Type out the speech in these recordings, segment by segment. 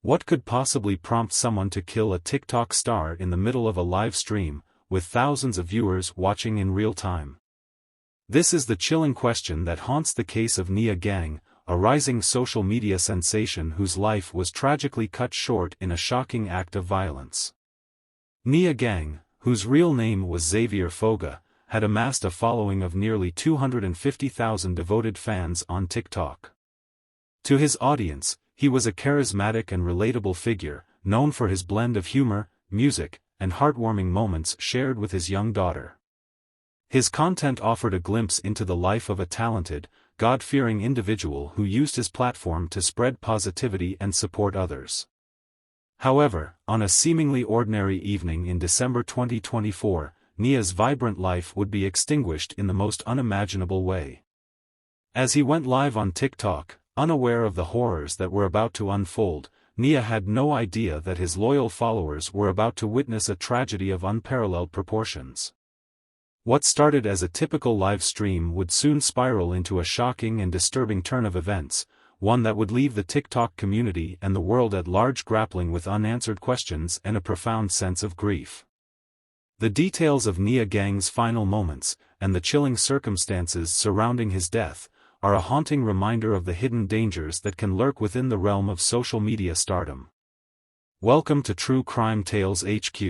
What could possibly prompt someone to kill a TikTok star in the middle of a live stream, with thousands of viewers watching in real time? This is the chilling question that haunts the case of Nia Gang, a rising social media sensation whose life was tragically cut short in a shocking act of violence. Nia Gang, whose real name was Xavier Foga, had amassed a following of nearly 250,000 devoted fans on TikTok. To his audience, he was a charismatic and relatable figure, known for his blend of humor, music, and heartwarming moments shared with his young daughter. His content offered a glimpse into the life of a talented, God-fearing individual who used his platform to spread positivity and support others. However, on a seemingly ordinary evening in December 2024, Nia's vibrant life would be extinguished in the most unimaginable way. As he went live on TikTok, unaware of the horrors that were about to unfold, Nia had no idea that his loyal followers were about to witness a tragedy of unparalleled proportions. What started as a typical live stream would soon spiral into a shocking and disturbing turn of events, one that would leave the TikTok community and the world at large grappling with unanswered questions and a profound sense of grief. The details of Nia Gang's final moments, and the chilling circumstances surrounding his death, are a haunting reminder of the hidden dangers that can lurk within the realm of social media stardom. Welcome to True Crime Tales HQ.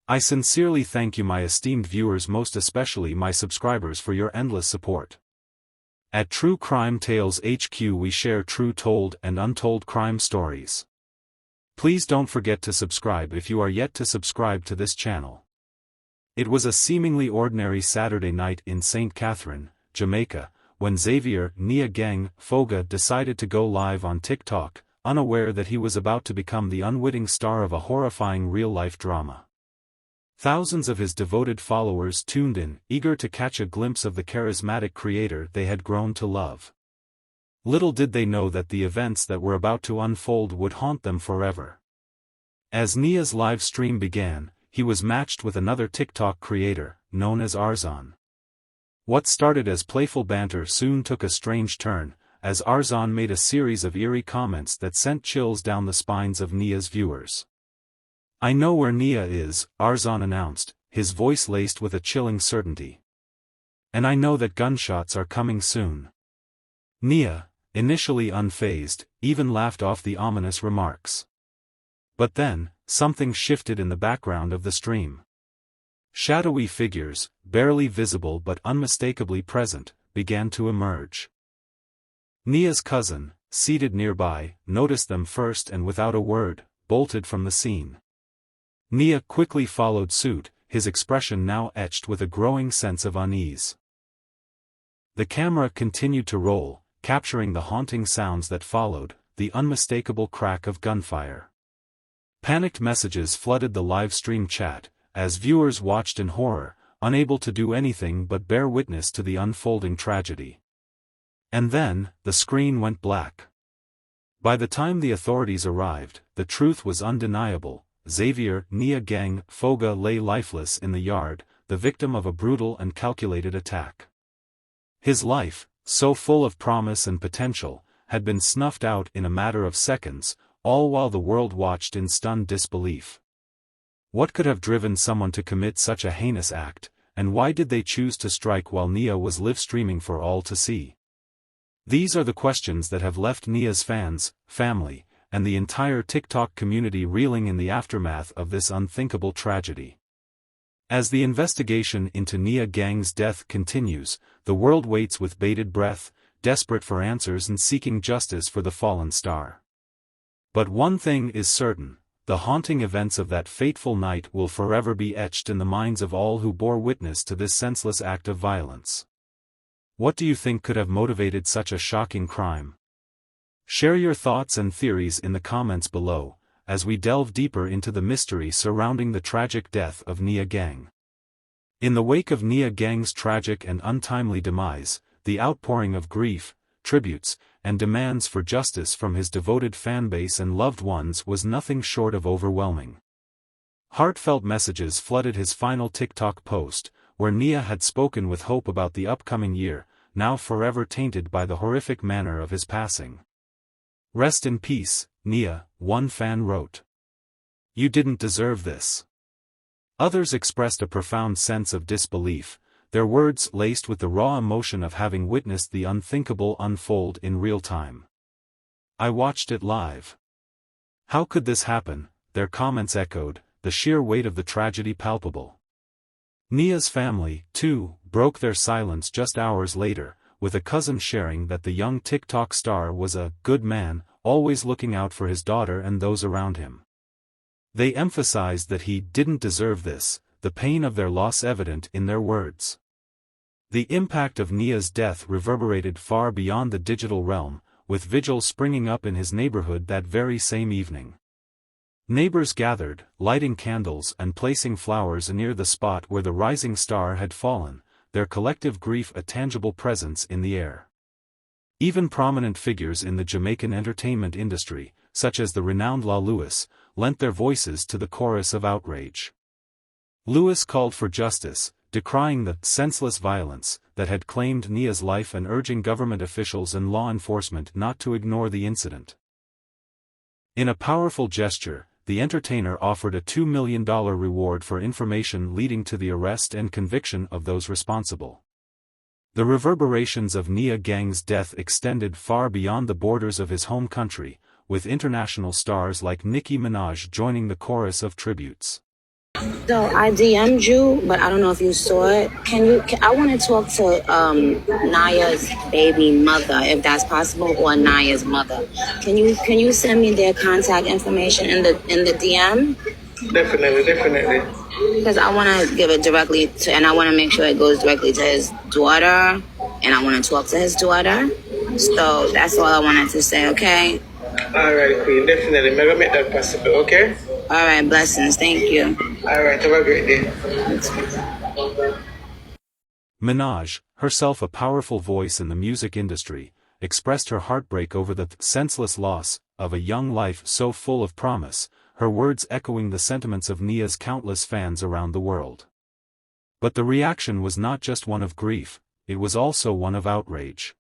I sincerely thank you, my esteemed viewers, most especially my subscribers, for your endless support. At True Crime Tales HQ we share true told and untold crime stories. Please don't forget to subscribe if you are yet to subscribe to this channel. It was a seemingly ordinary Saturday night in St. Catherine, Jamaica, when Xavier Nia Gang Foga decided to go live on TikTok, unaware that he was about to become the unwitting star of a horrifying real-life drama. Thousands of his devoted followers tuned in, eager to catch a glimpse of the charismatic creator they had grown to love. Little did they know that the events that were about to unfold would haunt them forever. As Nia's live stream began, he was matched with another TikTok creator, known as Arzon. What started as playful banter soon took a strange turn, as Arzon made a series of eerie comments that sent chills down the spines of Nia's viewers. "I know where Nia is," Arzon announced, his voice laced with a chilling certainty. "And I know that gunshots are coming soon." Nia, initially unfazed, even laughed off the ominous remarks. But then, something shifted in the background of the stream. Shadowy figures, barely visible but unmistakably present, began to emerge. Nia's cousin, seated nearby, noticed them first and without a word, bolted from the scene. Nia quickly followed suit, his expression now etched with a growing sense of unease. The camera continued to roll, capturing the haunting sounds that followed, the unmistakable crack of gunfire. Panicked messages flooded the live stream chat, as viewers watched in horror, unable to do anything but bear witness to the unfolding tragedy. And then, the screen went black. By the time the authorities arrived, the truth was undeniable. Xavier Nia Gang Foga lay lifeless in the yard, the victim of a brutal and calculated attack. His life, so full of promise and potential, had been snuffed out in a matter of seconds, all while the world watched in stunned disbelief. What could have driven someone to commit such a heinous act, and why did they choose to strike while Nia was live streaming for all to see? These are the questions that have left Nia's fans, family, and the entire TikTok community reeling in the aftermath of this unthinkable tragedy. As the investigation into Nia Gang's death continues, the world waits with bated breath, desperate for answers and seeking justice for the fallen star. But one thing is certain: the haunting events of that fateful night will forever be etched in the minds of all who bore witness to this senseless act of violence. What do you think could have motivated such a shocking crime? Share your thoughts and theories in the comments below, as we delve deeper into the mystery surrounding the tragic death of Nia Gang. In the wake of Nia Gang's tragic and untimely demise, the outpouring of grief, tributes, and demands for justice from his devoted fanbase and loved ones was nothing short of overwhelming. Heartfelt messages flooded his final TikTok post, where Nia had spoken with hope about the upcoming year, now forever tainted by the horrific manner of his passing. Rest in peace, Nia, one fan wrote. You didn't deserve this. Others expressed a profound sense of disbelief, their words laced with the raw emotion of having witnessed the unthinkable unfold in real time. I watched it live. How could this happen? Their comments echoed, the sheer weight of the tragedy palpable. Nia's family, too, broke their silence just hours later, with a cousin sharing that the young TikTok star was a good man, always looking out for his daughter and those around him. They emphasized that he didn't deserve this, the pain of their loss evident in their words. The impact of Nia's death reverberated far beyond the digital realm, with vigils springing up in his neighborhood that very same evening. Neighbors gathered, lighting candles and placing flowers near the spot where the rising star had fallen, their collective grief a tangible presence in the air. Even prominent figures in the Jamaican entertainment industry, such as the renowned La Lewis, lent their voices to the chorus of outrage. Lewis called for justice, decrying the senseless violence that had claimed Nia's life and urging government officials and law enforcement not to ignore the incident. In a powerful gesture, the entertainer offered a $2 million reward for information leading to the arrest and conviction of those responsible. The reverberations of Nia Gang's death extended far beyond the borders of his home country, with international stars like Nicki Minaj joining the chorus of tributes. So I DM'd you, but I don't know if you saw it. I want to talk to Naya's baby mother, if that's possible, or Naya's mother. Can you send me their contact information in the DM? Definitely. Because I want to give it directly to, and I want to make sure it goes directly to his daughter, and I want to talk to his daughter. So that's all I wanted to say, okay? Alright, Queen, definitely. I'm gonna make that possible, okay? Alright, blessings. Thank you. Alright, have a great day. Minaj, herself a powerful voice in the music industry, expressed her heartbreak over the senseless loss of a young life so full of promise, her words echoing the sentiments of Nia's countless fans around the world. But the reaction was not just one of grief, it was also one of outrage.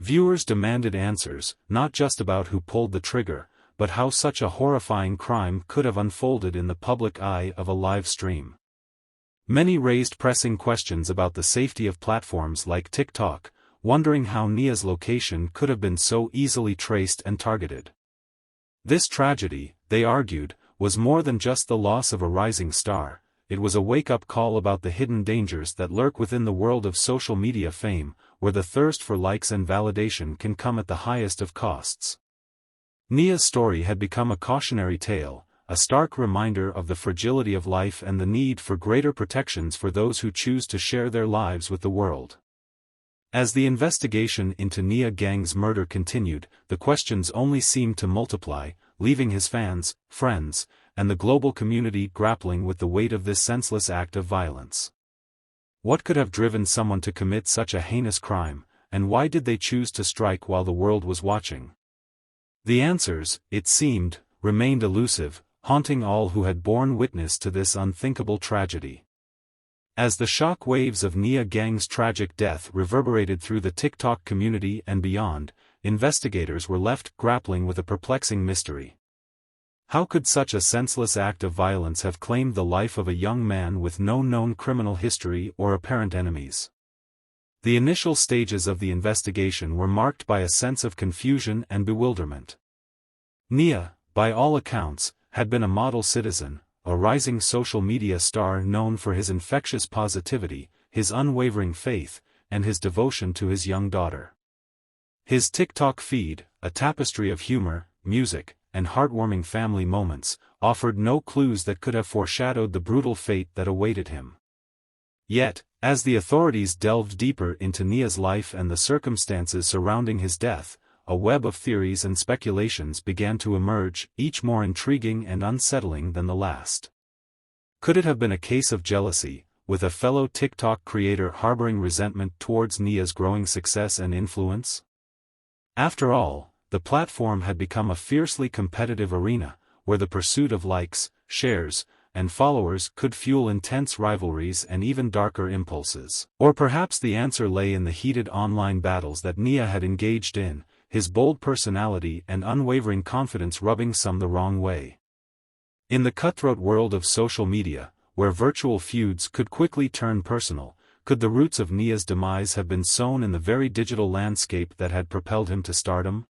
Viewers demanded answers, not just about who pulled the trigger, but how such a horrifying crime could have unfolded in the public eye of a live stream. Many raised pressing questions about the safety of platforms like TikTok, wondering how Nia's location could have been so easily traced and targeted. This tragedy, they argued, was more than just the loss of a rising star, it was a wake-up call about the hidden dangers that lurk within the world of social media fame, where the thirst for likes and validation can come at the highest of costs. Nia's story had become a cautionary tale, a stark reminder of the fragility of life and the need for greater protections for those who choose to share their lives with the world. As the investigation into Nia Gang's murder continued, the questions only seemed to multiply, leaving his fans, friends, and the global community grappling with the weight of this senseless act of violence. What could have driven someone to commit such a heinous crime, and why did they choose to strike while the world was watching? The answers, it seemed, remained elusive, haunting all who had borne witness to this unthinkable tragedy. As the shock waves of Nia Gang's tragic death reverberated through the TikTok community and beyond, investigators were left grappling with a perplexing mystery. How could such a senseless act of violence have claimed the life of a young man with no known criminal history or apparent enemies? The initial stages of the investigation were marked by a sense of confusion and bewilderment. Nia, by all accounts, had been a model citizen, a rising social media star known for his infectious positivity, his unwavering faith, and his devotion to his young daughter. His TikTok feed, a tapestry of humor, music, and heartwarming family moments, offered no clues that could have foreshadowed the brutal fate that awaited him. Yet, as the authorities delved deeper into Nia's life and the circumstances surrounding his death, a web of theories and speculations began to emerge, each more intriguing and unsettling than the last. Could it have been a case of jealousy, with a fellow TikTok creator harboring resentment towards Nia's growing success and influence? After all, the platform had become a fiercely competitive arena, where the pursuit of likes, shares, and followers could fuel intense rivalries and even darker impulses. Or perhaps the answer lay in the heated online battles that Nia had engaged in, his bold personality and unwavering confidence rubbing some the wrong way. In the cutthroat world of social media, where virtual feuds could quickly turn personal, could the roots of Nia's demise have been sown in the very digital landscape that had propelled him to stardom?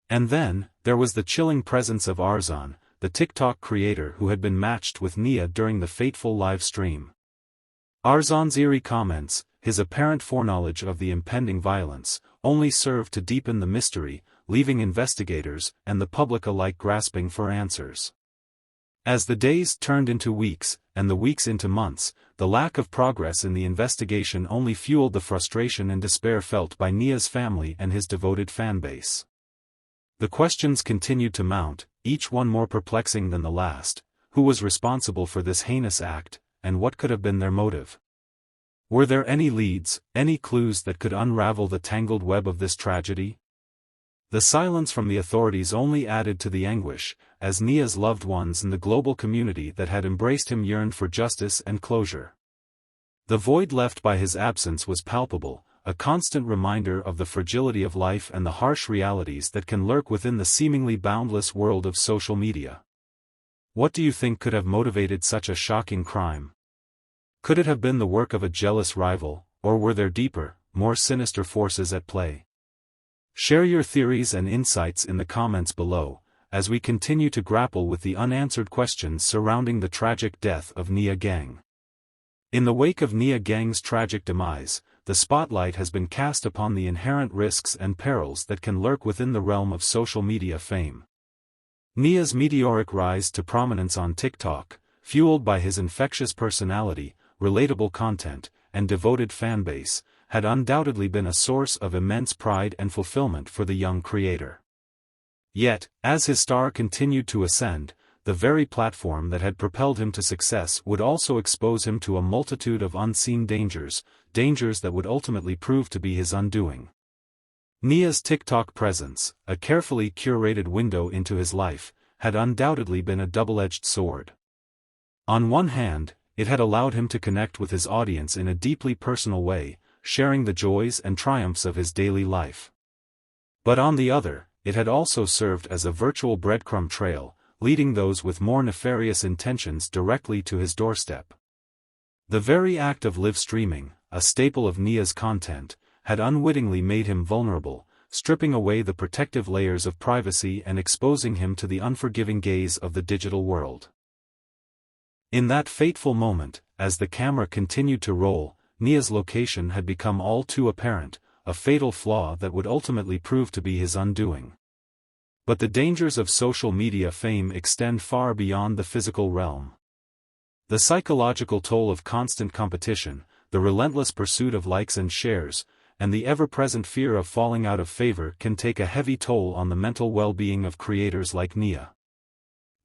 And then, there was the chilling presence of Arzan, the TikTok creator who had been matched with Nia during the fateful live stream. Arzan's eerie comments, his apparent foreknowledge of the impending violence, only served to deepen the mystery, leaving investigators and the public alike grasping for answers. As the days turned into weeks, and the weeks into months, the lack of progress in the investigation only fueled the frustration and despair felt by Nia's family and his devoted fanbase. The questions continued to mount, each one more perplexing than the last. Who was responsible for this heinous act, and what could have been their motive? Were there any leads, any clues that could unravel the tangled web of this tragedy? The silence from the authorities only added to the anguish, as Nia's loved ones and the global community that had embraced him yearned for justice and closure. The void left by his absence was palpable, a constant reminder of the fragility of life and the harsh realities that can lurk within the seemingly boundless world of social media. What do you think could have motivated such a shocking crime? Could it have been the work of a jealous rival, or were there deeper, more sinister forces at play? Share your theories and insights in the comments below, as we continue to grapple with the unanswered questions surrounding the tragic death of Nia Gang. In the wake of Nia Gang's tragic demise, the spotlight has been cast upon the inherent risks and perils that can lurk within the realm of social media fame. Nia's meteoric rise to prominence on TikTok, fueled by his infectious personality, relatable content, and devoted fanbase, had undoubtedly been a source of immense pride and fulfillment for the young creator. Yet, as his star continued to ascend, the very platform that had propelled him to success would also expose him to a multitude of unseen dangers that would ultimately prove to be his undoing. Nia's TikTok presence, a carefully curated window into his life, had undoubtedly been a double-edged sword. On one hand, it had allowed him to connect with his audience in a deeply personal way, sharing the joys and triumphs of his daily life. But on the other, it had also served as a virtual breadcrumb trail, leading those with more nefarious intentions directly to his doorstep. The very act of live streaming, a staple of Nia's content, had unwittingly made him vulnerable, stripping away the protective layers of privacy and exposing him to the unforgiving gaze of the digital world. In that fateful moment, as the camera continued to roll, Nia's location had become all too apparent, a fatal flaw that would ultimately prove to be his undoing. But the dangers of social media fame extend far beyond the physical realm. The psychological toll of constant competition, the relentless pursuit of likes and shares, and the ever-present fear of falling out of favor can take a heavy toll on the mental well-being of creators like Nia.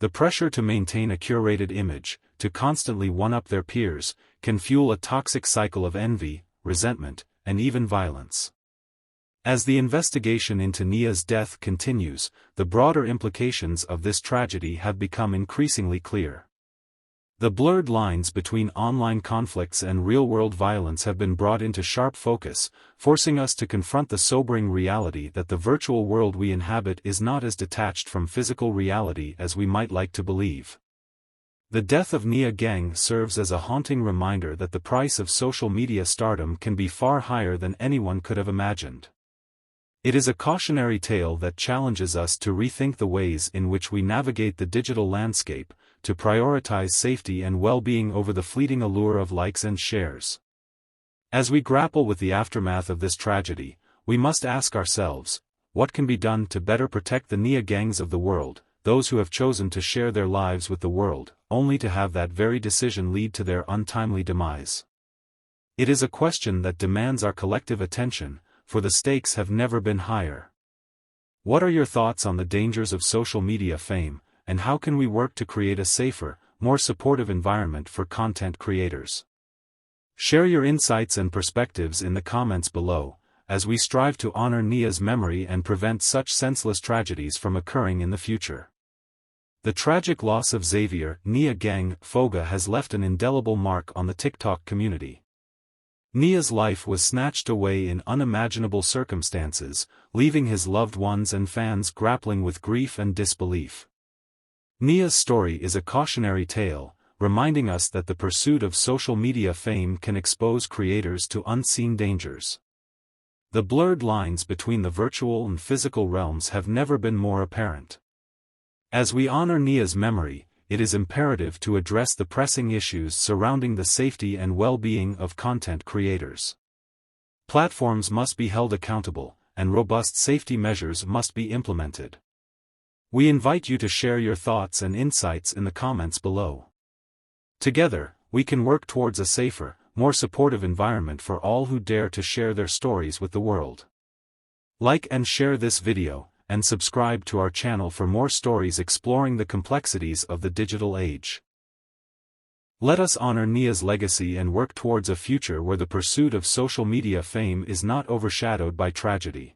The pressure to maintain a curated image, to constantly one-up their peers, can fuel a toxic cycle of envy, resentment, and even violence. As the investigation into Nia's death continues, the broader implications of this tragedy have become increasingly clear. The blurred lines between online conflicts and real-world violence have been brought into sharp focus, forcing us to confront the sobering reality that the virtual world we inhabit is not as detached from physical reality as we might like to believe. The death of Nia Gang serves as a haunting reminder that the price of social media stardom can be far higher than anyone could have imagined. It is a cautionary tale that challenges us to rethink the ways in which we navigate the digital landscape, to prioritize safety and well-being over the fleeting allure of likes and shares. As we grapple with the aftermath of this tragedy, we must ask ourselves, what can be done to better protect the Nia Gangs of the world, those who have chosen to share their lives with the world, only to have that very decision lead to their untimely demise? It is a question that demands our collective attention, for the stakes have never been higher. What are your thoughts on the dangers of social media fame, and how can we work to create a safer, more supportive environment for content creators? Share your insights and perspectives in the comments below, as we strive to honor Nia's memory and prevent such senseless tragedies from occurring in the future. The tragic loss of Xavier Nia Gang Foga has left an indelible mark on the TikTok community. Nia's life was snatched away in unimaginable circumstances, leaving his loved ones and fans grappling with grief and disbelief. Nia's story is a cautionary tale, reminding us that the pursuit of social media fame can expose creators to unseen dangers. The blurred lines between the virtual and physical realms have never been more apparent. As we honor Nia's memory, it is imperative to address the pressing issues surrounding the safety and well-being of content creators. Platforms must be held accountable, and robust safety measures must be implemented. We invite you to share your thoughts and insights in the comments below. Together, we can work towards a safer, more supportive environment for all who dare to share their stories with the world. Like and share this video, and subscribe to our channel for more stories exploring the complexities of the digital age. Let us honor Nia's legacy and work towards a future where the pursuit of social media fame is not overshadowed by tragedy.